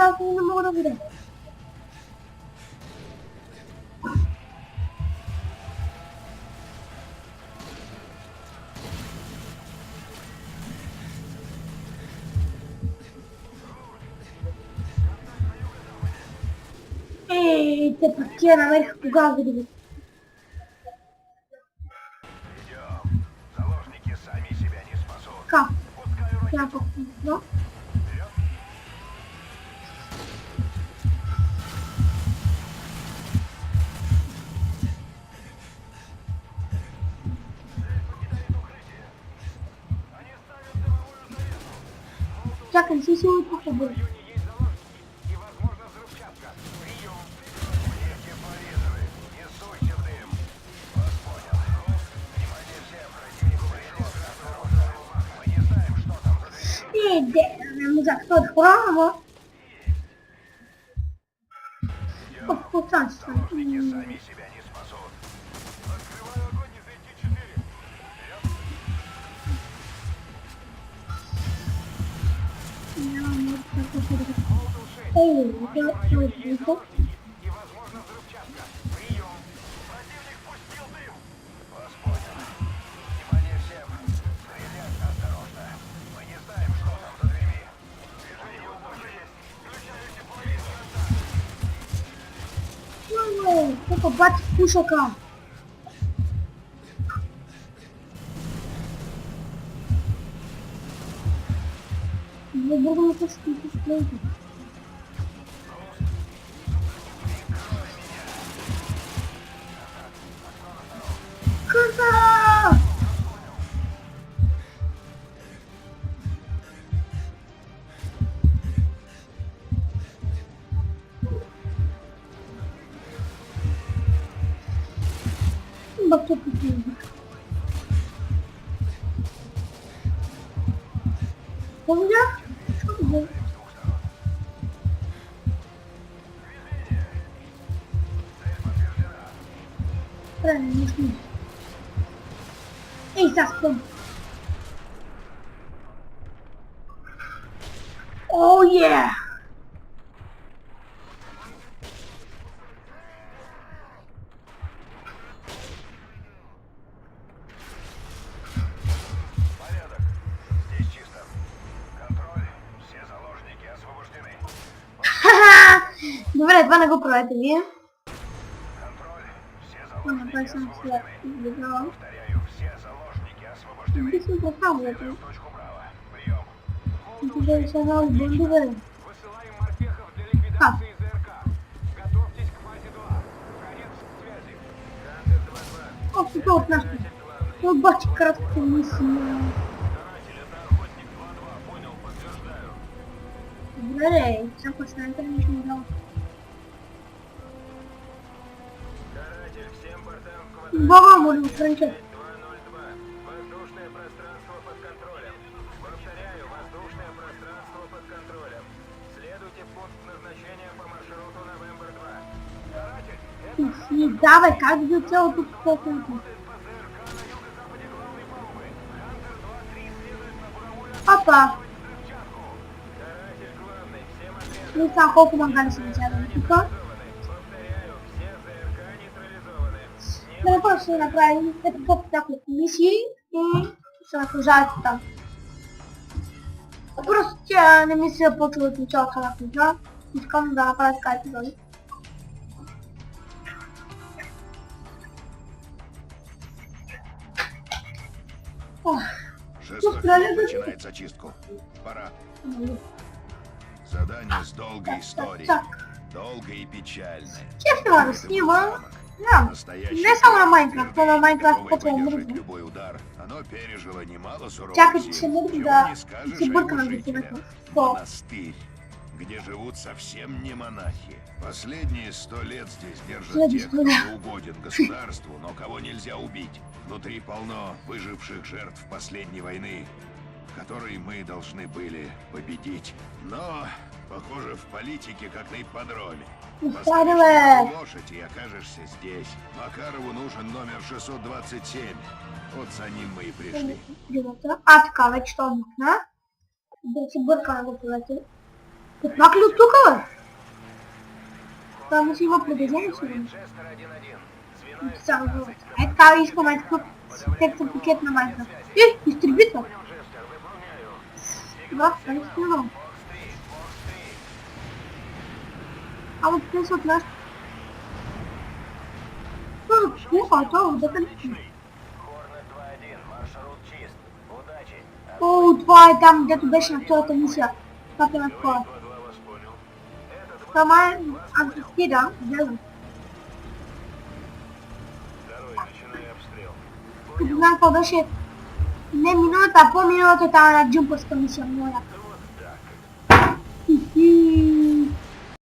я не могу добыть. Эй, ты почти наверх пугал, говорит. Заложники сами себя не спасут. Как? Пускай Я ракету. ну? Так, он здесь его плохо В был. районе есть заложники и, возможно, взрывчатка. Прием. Уехи порезаны. Не суйте в дым. Вас понял. Внимание всем. Противнику пришел. Осторожно. Мы не знаем, что там за дверью. Эй, да, ну за кто храма? Идем. Попутаться. Заложники сами себя не спасут. Открываю огонь из ИТ-4. Эй, В я вашем районе есть это... заложники и, возможно, взрывчатка. Прием. Противник пустил дым. Вас понял. Внимание всем. Стрелять осторожно. Мы не знаем, что там за дверьми. Движение уже есть. Включаю тепловизор атаки. Ой, только бать пушака. Не буду это спить. Куда? Бакет купил. У меня? Что было? Правильно, не шли. Эй, заспом. Оу, е! Порядок. Здесь чисто. Контроль. Все заложники освобождены. Ха-ха! Говорят, два на GoPro, это не? Контроль. Все Ладно, заложники пойдем сюда. освобождены. Бежал. Повторяю, все заложники освобождены. Здесь не попал, Следуем это. в точку браво. Прием. Тебя еще на бомбы говорят. Высылаем морпехов для ликвидации ЗРК. Готовьтесь к фазе 2. Конец связи. Хантер 2-2. О, что вот наш. Ну, бачик короткую миссию. Каратель, это охотник 2-2. Понял, подтверждаю. Блядь, сам пацан, ничего не дал. Каратель, всем бортам в квадрате. Баба, можно франчать. 202. Воздушное пространство под контролем. Повторяю, воздушное пространство под контролем. Следуйте в пункт назначения по маршруту Новембер 2. Каратель, это И давай, как же целый тут копнуть? по ЗРК на юго-западе главной палубы. Хантер 2-3 следует на буровую Опа! взрывчатку. Каратель главный, всем отрезать. Ну, так, сколько помогали сначала? Ну-ка. Повторяю, все ЗРК нейтрализованы. Мы просто направили это вот так вот миссии и все окружается там. Просто на миссию получилось ничего хорошего. И кому да, поискать зоны. Шестой флот начинает зачистку. Пора. Задание с долгой историей. Так, Долгое и печальное. честно, Это с был него. замок. Да. Настоящий Не самое замок, Майнкрафт, но Майнкрафт готовый потом выдержать будет. любой удар. Оно пережило немало суровых Чакать зим. всему, Чего да. не скажешь Эти о бурканы его будут жителях. делать. Что? Монастырь, где живут совсем не монахи. Последние 100 лет здесь держат Следующий, тех, кто да. не угоден государству, но кого нельзя убить. Внутри полно выживших жертв последней войны, которые мы должны были победить. Но, похоже, в политике как на ипподроме. Поставишь Устраивает. на лошадь и окажешься здесь. Макарову нужен номер 627. Вот за ним мы и пришли. Открывать что нужно? До сих пор надо платить. Тут наклю стукало? Там его продолжение сегодня. Честер 1-1. Звено Сам было. А это кого искал мать тут? Текстом пакет на мать. Истребитель? Честер, выполняю. Да, я не снял. Бокс 3. А вот здесь вот наш... Ну, плохо, а то вот это... Хорнет 2-1. Маршрут чист. Удачи. О, два, там где-то дальше на кто-то миссия. Как я назвала? 2-2 вас понял. Сама антискида, делаю. Второй, начинаю обстрел. Тут знаю, подальше... Не минута, а по минуты там на джумповском миссия моя.